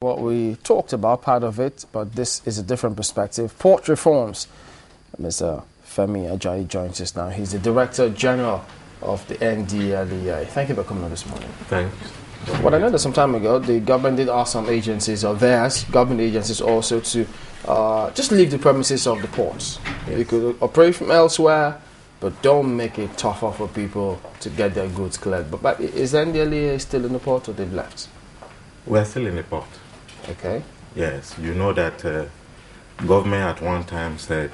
what we talked about, part of it, but this is a different perspective. Port reforms. Mr. Femi Ajayi joins us now. He's the Director General of the NDLEA. Thank you for coming on this morning. Thanks. Well, I know that some time ago, the government did ask some agencies, or theirs, government agencies also, to just leave the premises of the ports. Yes. You could operate from elsewhere, but don't make it tougher for people to get their goods cleared. But is NDLEA still in the port, or they've left? We're still in the port. Okay. Yes, you know that government at one time said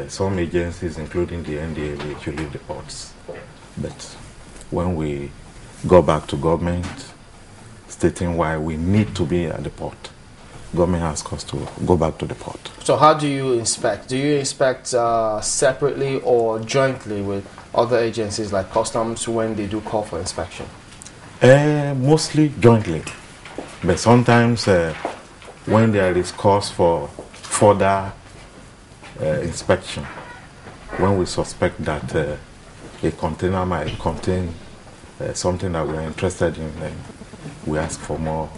some agencies, including the NDLEA, should leave the ports. But when we go back to government, stating why we need to be at the port, government asked us to go back to the port. So how do you inspect? Do you inspect separately or jointly with other agencies like customs when they do call for inspection? Mostly jointly. But sometimes when there is cause for further inspection, when we suspect that a container might contain something that we're interested in, then we ask for more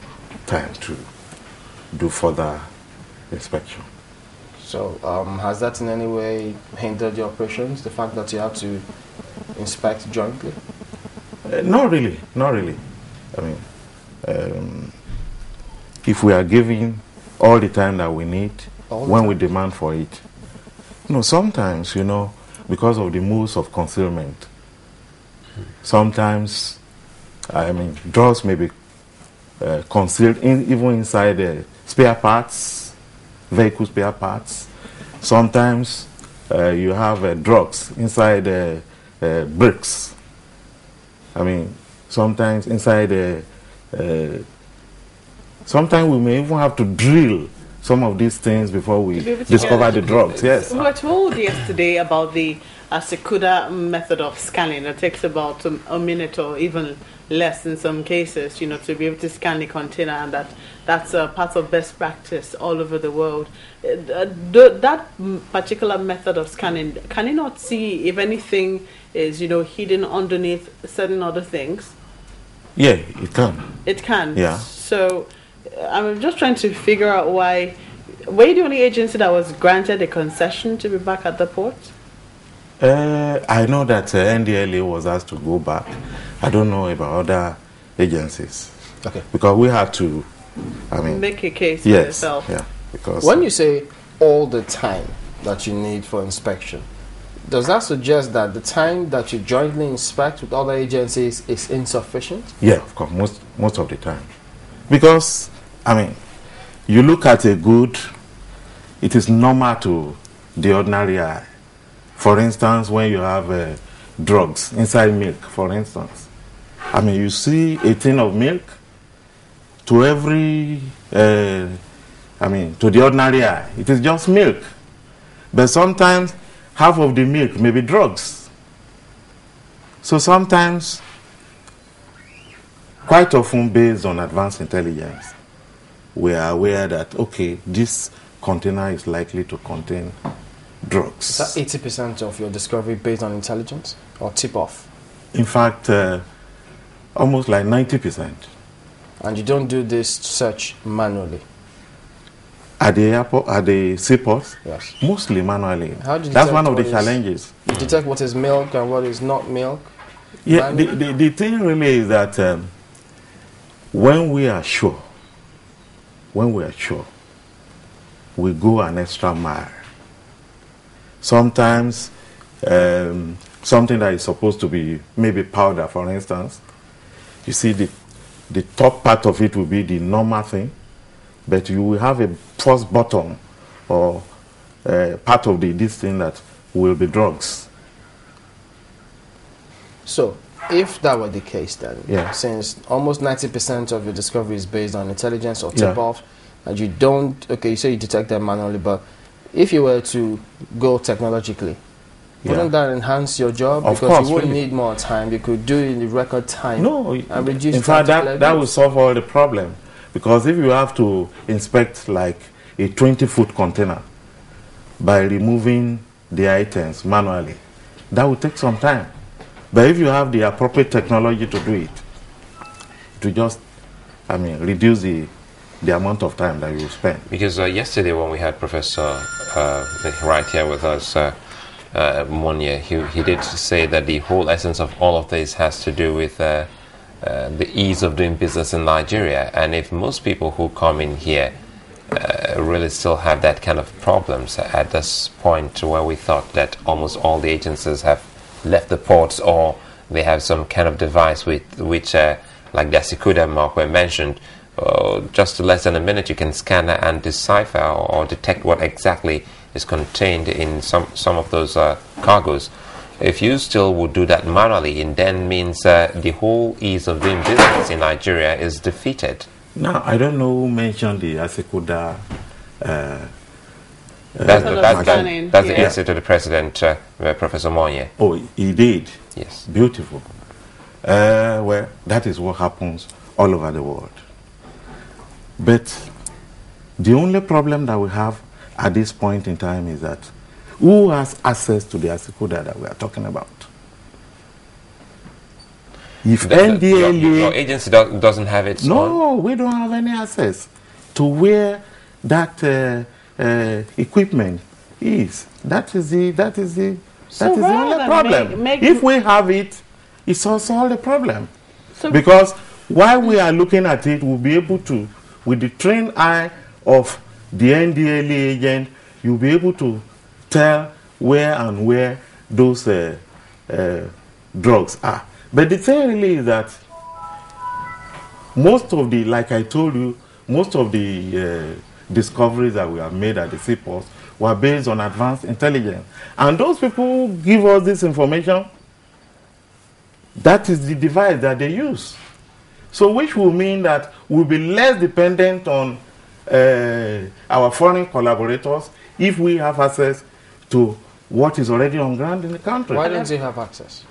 time to do further inspection. So has that in any way hindered your operations, the fact that you have to inspect jointly? Not really, not really. I mean, if we are giving all the time that we need, when we demand for it, sometimes, because of the moves of concealment, sometimes, drugs may be concealed even inside spare parts, vehicle spare parts. Sometimes you have drugs inside bricks. Sometimes inside, sometimes we may even have to drill some of these things before we discover the drugs. Yes. We were told yesterday about the Sekuda method of scanning. It takes about a minute or even less in some cases, to be able to scan the container, and that's a part of best practice all over the world. That particular method of scanning, can you not see if anything is, hidden underneath certain other things? Yeah, it can. It can? Yeah. So I'm just trying to figure out why. Were you the only agency that was granted a concession to be back at the port? I know that NDLEA was asked to go back. I don't know about other agencies. Okay. Because we had to, make a case for yes, yourself. Yeah. Because when you say all the time that you need for inspection, does that suggest that the time that you jointly inspect with other agencies is insufficient? Yeah, of course, most of the time. Because, you look at a good, it is normal to the ordinary eye. For instance, when you have drugs inside milk, for instance. You see a tin of milk, to every, to the ordinary eye, it is just milk. But sometimes, half of the milk may be drugs. So sometimes, quite often based on advanced intelligence, we are aware that, okay, this container is likely to contain drugs. Is that 80% of your discovery based on intelligence or tip-off? In fact, almost like 90%. And you don't do this search manually? At the airport, at the seaports? Yes. Mostly manually. How do you That's one of the challenges. You detect what is milk and what is not milk? Yeah, the thing really is that when we are sure, we go an extra mile. Sometimes something that is supposed to be maybe powder, for instance, you see the top part of it will be the normal thing, but you will have a first bottom or part of this thing that will be drugs. So, if that were the case then, yeah, since almost 90% of your discovery is based on intelligence or tip-off, and you don't, you say you detect them manually, but if you were to go technologically, wouldn't that enhance your job? Of because course, you wouldn't really. need more time. You could do it in the record time. No, and reduce in fact, that will solve all the problem. Because if you have to inspect like a 20-foot container by removing the items manually, that will take some time. But if you have the appropriate technology to do it, to just, reduce the the amount of time that you spend. Because yesterday when we had Professor right here with us, Monye, he did say that the whole essence of all of this has to do with the ease of doing business in Nigeria. And if most people who come in here really still have that kind of problems at this point where we thought that almost all the agencies have left the ports, or they have some kind of device with which like the Asikuda mark were mentioned, just less than a minute you can scan and decipher or detect what exactly is contained in some of those cargoes. If you still would do that manually, it then means the whole ease of doing business in Nigeria is defeated. Now, I don't know who mentioned the Asikuda. That's the answer to the president, Professor Monye. Oh, he did? Yes. Beautiful. Well, that is what happens all over the world. But the only problem that we have at this point in time is that who has access to the Asikuda that we are talking about? If NDLA... Your agency doesn't have its own? No, we don't have any access to where that equipment is. That is the only problem. If we have it, it's also all the problem. So because while we are looking at it, we'll be able to, with the trained eye of the NDLA agent, you'll be able to tell where those drugs are. But the thing really is that most of the, like I told you, most of the discoveries that we have made at the seaports were based on advanced intelligence. And those people who give us this information, that is the device that they use. So which will mean that we'll be less dependent on our foreign collaborators if we have access to what is already on ground in the country. Why don't they have access?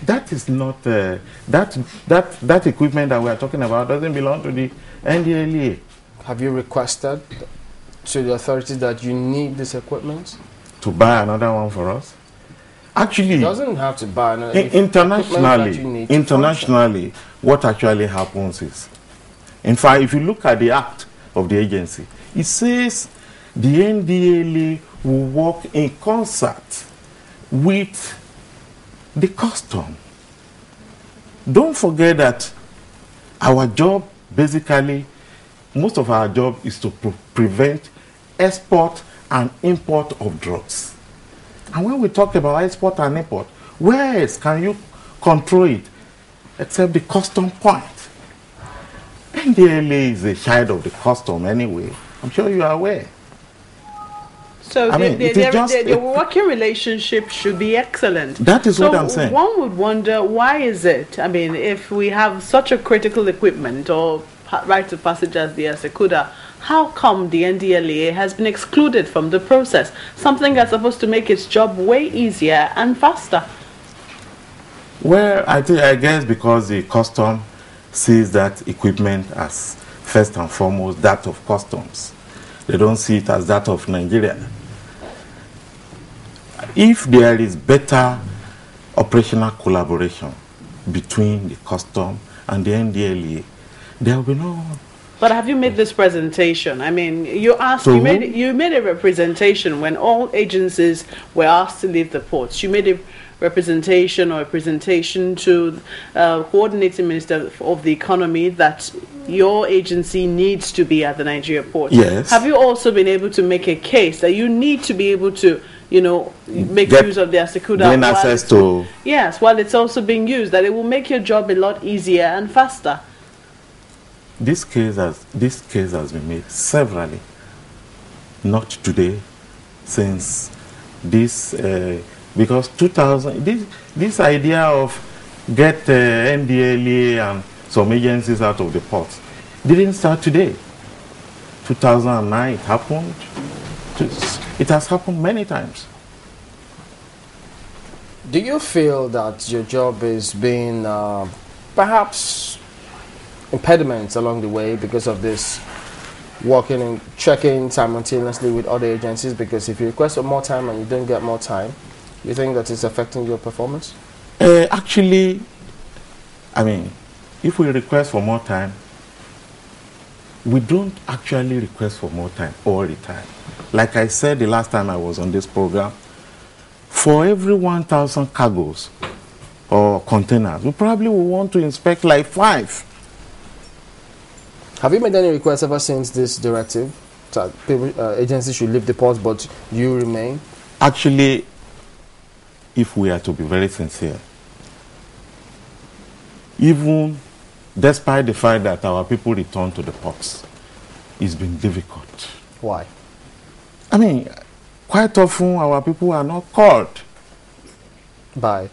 That is not that equipment that we are talking about doesn't belong to the NDLEA. Have you requested to the authorities that you need this equipment? To buy another one for us? Actually, it doesn't have to buy another. Internationally, what actually happens is, in fact, if you look at the act of the agency, it says the NDLEA will work in concert with the custom. Don't forget that our job, basically, most of our job is to prevent export and import of drugs. And when we talk about export and import, where else can you control it except the custom point? NDLEA is a child of the custom anyway. I'm sure you are aware. So the working relationship should be excellent. That is what I'm saying. One would wonder, why is it? I mean, if we have such a critical equipment or right of passage as the Asikuda, how come the NDLEA has been excluded from the process? Something that's supposed to make its job way easier and faster. Well, I guess because the custom sees that equipment as first and foremost that of customs. They don't see it as that of Nigeria. If there is better operational collaboration between the custom and the NDLEA, there will be no... But have you made this presentation? I mean, you made a representation when all agencies were asked to leave the ports. You made a representation or a presentation to coordinating minister of the economy that your agency needs to be at the Nigeria port. Yes. Have you also been able to make a case that you need to be able to, you know, make use of the Asikuda? Gain access to... Yes, while it's also being used, that it will make your job a lot easier and faster. This case has been made severally, not today, since this, because 2000, this idea of get NDLEA and some agencies out of the ports didn't start today. 2009 it happened. It has happened many times. Do you feel that your job is being perhaps impediments along the way because of this working and checking simultaneously with other agencies? Because if you request for more time and you don't get more time, you think that it's affecting your performance? Actually, I mean, if we request for more time, we don't actually request for more time all the time. Like I said the last time I was on this program, for every 1,000 cargoes or containers, we probably will want to inspect like 5. Have you made any requests ever since this directive that agencies should leave the port, but you remain? Actually, if we are to be very sincere, even despite the fact that our people return to the ports, it's been difficult. Why? I mean, quite often our people are not called By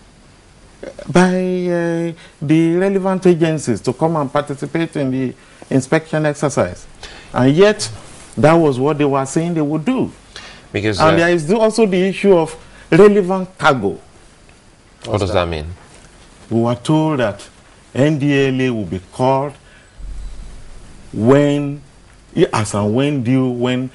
the relevant agencies to come and participate in the inspection exercise. And yet, that was what they were saying they would do. Because and there is also the issue of relevant cargo. what does that mean? We were told that NDLA will be called when, as and when due, when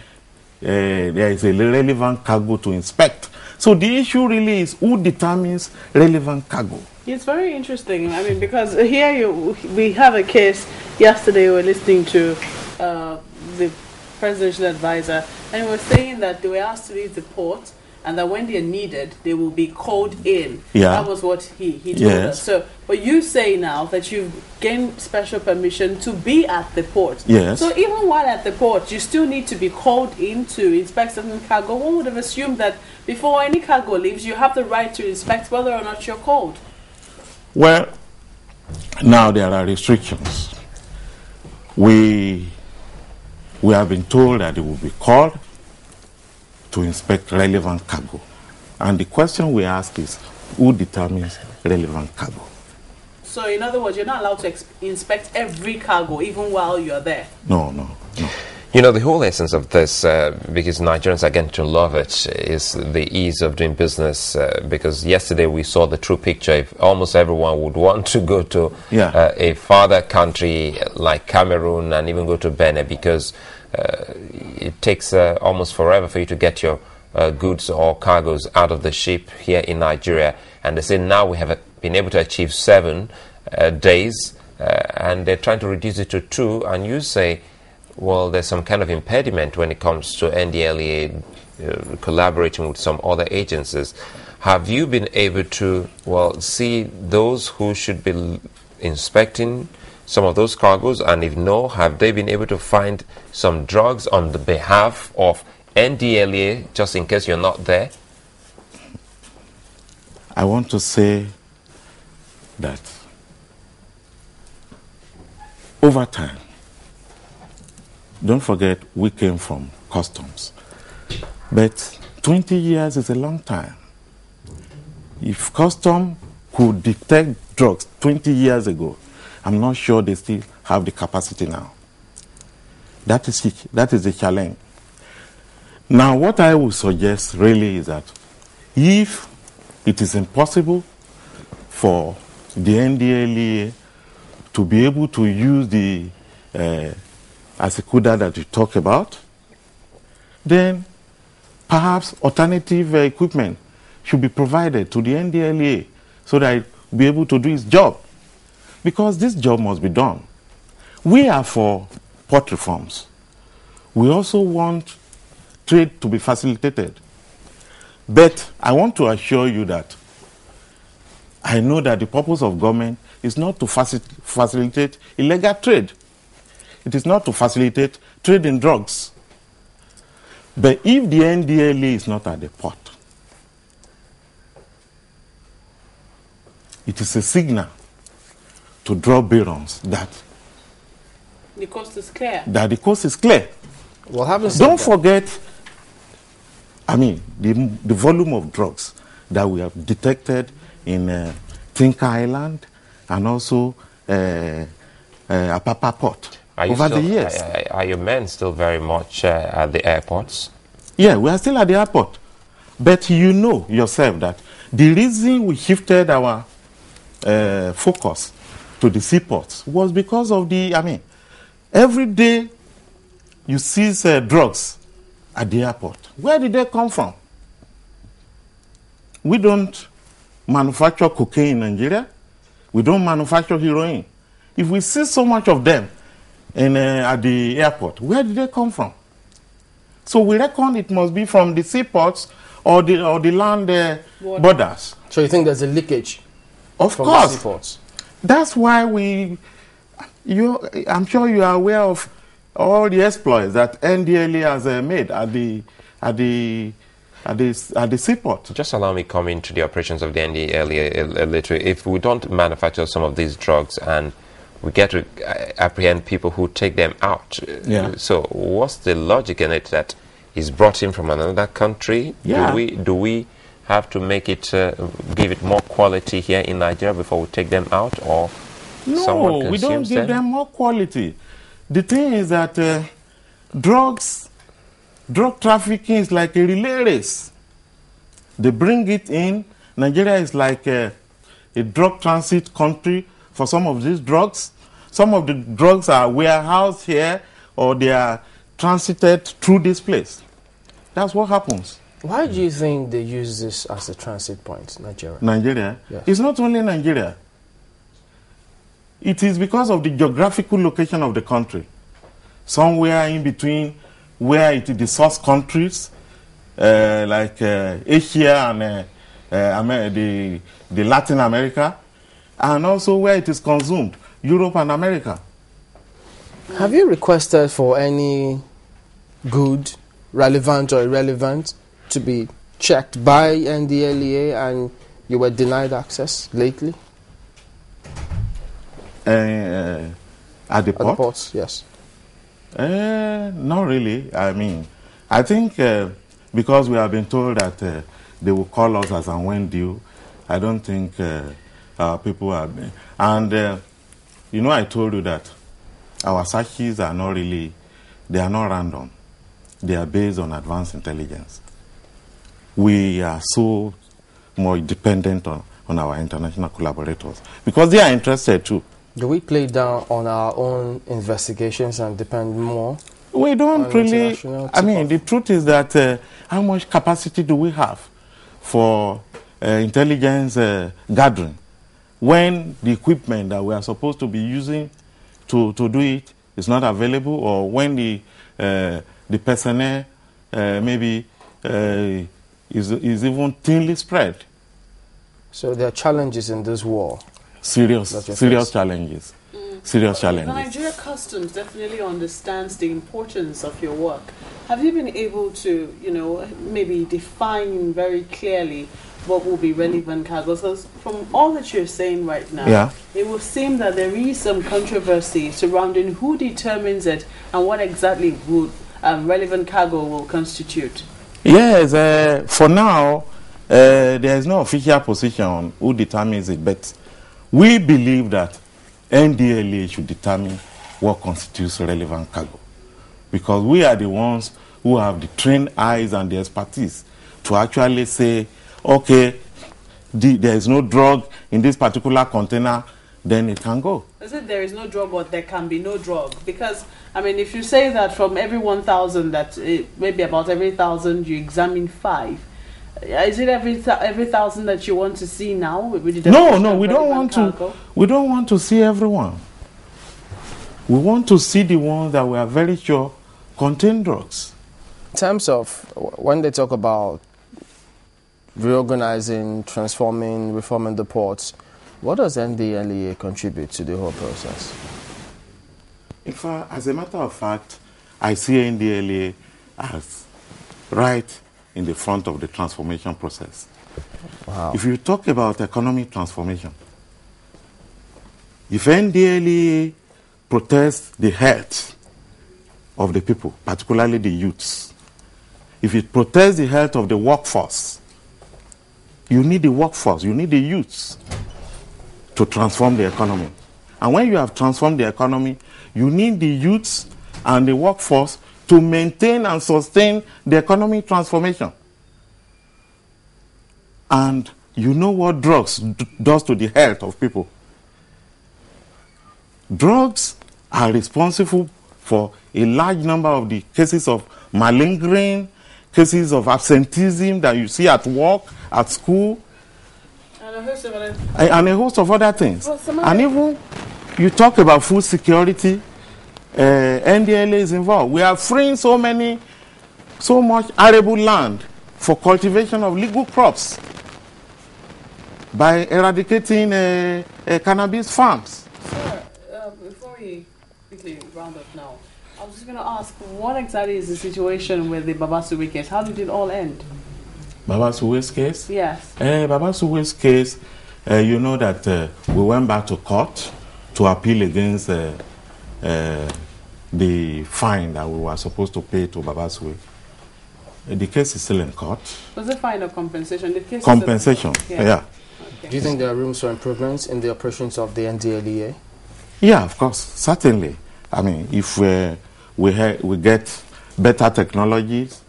there is a relevant cargo to inspect. So the issue really is who determines relevant cargo. It's very interesting. I mean, because here we have a case. Yesterday we were listening to the presidential advisor, and he was saying that they were asked to leave the port, and that when they are needed, they will be called in. Yeah. That was what he told us. So, but you say now that you've gained special permission to be at the port. Yes. So even while at the port, you still need to be called in to inspect certain cargo. One would have assumed that before any cargo leaves, you have the right to inspect whether or not you're called. Well, now there are restrictions. We have been told that it will be called to inspect relevant cargo. And the question we ask is, who determines relevant cargo? So in other words, you're not allowed to inspect every cargo even while you're there? No. You know, the whole essence of this, because Nigerians are getting to love it, is the ease of doing business. Because yesterday we saw the true picture. If almost everyone would want to go to a farther country like Cameroon and even go to Benin, because it takes almost forever for you to get your goods or cargoes out of the ship here in Nigeria. And they say now we have been able to achieve 7 days, and they're trying to reduce it to 2. And you say, well, there's some kind of impediment when it comes to NDLEA collaborating with some other agencies. Have you been able to, see those who should be inspecting some of those cargoes? And if no, have they been able to find some drugs on the behalf of NDLEA, just in case you're not there? I want to say that over time, don't forget, we came from customs. But 20 years is a long time. If custom could detect drugs 20 years ago, I'm not sure they still have the capacity now. That is the challenge. Now, what I would suggest really is that if it is impossible for the NDLEA to be able to use the Asekuda that you talk about, then perhaps alternative equipment should be provided to the NDLEA so that it will be able to do its job. Because this job must be done. We are for port reforms. We also want trade to be facilitated. But I want to assure you that I know that the purpose of government is not to facilitate illegal trade. It is not to facilitate trade in drugs. But if the NDLEA is not at the port, it is a signal to draw barons that the coast is clear. That the coast is clear. Well, don't forget, I mean, the volume of drugs that we have detected in Tinker Island and also Apapa Port over the years. Are your men still very much at the airports? Yeah, we are still at the airport. But you know yourself that the reason we shifted our focus to the seaports was because of every day you seize drugs at the airport. Where did they come from? We don't manufacture cocaine in Nigeria. We don't manufacture heroin if we see so much of them at the airport, where did they come from? So we reckon it must be from the seaports or the land borders. So you think there's a leakage? Of from course. The seaports? That's why I'm sure you are aware of all the exploits that NDLA has made at the seaport. Just allow me to come into the operations of the NDLA a little. If we don't manufacture some of these drugs and we get to apprehend people who take them out, so what's the logic in it that is brought in from another country? Yeah. Do we have to make it give it more quality here in Nigeria before we take them out, or no, we don't give them more quality. The thing is that drug trafficking is like a relay race. They bring it in. Nigeria is like a drug transit country for some of these drugs. Some of the drugs are warehoused here or they are transited through this place. That's what happens. Why do you think they use this as a transit point, Nigeria? Nigeria? Yes. It's not only Nigeria. It is because of the geographical location of the country. Somewhere in between where it is the source countries, like Asia and the Latin America, and also where it is consumed, Europe and America. Have you requested for any good, relevant or irrelevant, to be checked by NDLEA and you were denied access lately? At the ports, yes. Not really. I mean, I think because we have been told that they will call us as and when due, I don't think people have been. And, I told you that our searches are not really, they are not random. They are based on advanced intelligence. We are so more dependent on our international collaborators because they are interested too. Do we play down on our own investigations and depend more? We don't really. I mean, the truth is that how much capacity do we have for intelligence gathering when the equipment that we are supposed to be using to do it is not available, or when the personnel maybe is even thinly spread? So there are challenges in this war. Serious challenges. Serious challenges. The Nigeria Customs definitely understands the importance of your work. Have you been able to, maybe define very clearly what will be relevant cargoes? Because from all that you're saying right now, it will seem that there is some controversy surrounding who determines it and what exactly would relevant cargo will constitute. Yes, for now, there is no official position on who determines it, but we believe that NDLA should determine what constitutes relevant cargo, because we are the ones who have the trained eyes and the expertise to actually say, okay, there is no drug in this particular container, then it can go. Is it there is no drug or there can be no drug? Because, I mean, if you say that from every 1,000, that maybe about every 1,000 you examine 5, is it every 1,000 that you want to see now? No, we don't want to. We don't want to see everyone. We want to see the ones that we are very sure contain drugs. In terms of when they talk about reorganizing, transforming, reforming the ports, what does NDLEA contribute to the whole process? As a matter of fact, I see NDLEA as right in the front of the transformation process. Wow. If you talk about economic transformation, if NDLEA protests the health of the people, particularly the youths, if it protects the health of the workforce, you need the workforce, you need the youths to transform the economy. And when you have transformed the economy, you need the youths and the workforce to maintain and sustain the economic transformation. And you know what drugs does to the health of people. Drugs are responsible for a large number of the cases of malingering, cases of absenteeism that you see at work, at school, and a host of other things. And even you talk about food security, NDLA is involved. We are freeing so much arable land for cultivation of legal crops by eradicating cannabis farms. Sir, before we quickly round up now, I was just going to ask, what exactly is the situation with the Babasuwe case? How did it all end? Babasuwe's case? Yes. Babasuwe's case, you know that we went back to court to appeal against the fine that we were supposed to pay to Babasuwe. The case is still in court. Was it fine or compensation? The case Compensation, yeah. Okay. Do you think there are rooms for improvements in the operations of the NDLEA? Yeah, of course, certainly. I mean, if we get better technologies,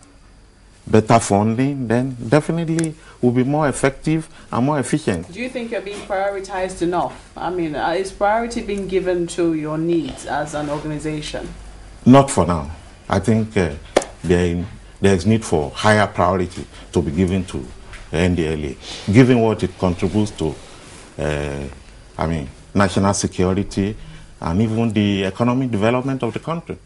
better funding, then definitely we'll be more effective and more efficient. Do you think you're being prioritized enough? I mean, is priority being given to your needs as an organization? Not for now. I think there's need for higher priority to be given to NDLA, given what it contributes to, national security and even the economic development of the country.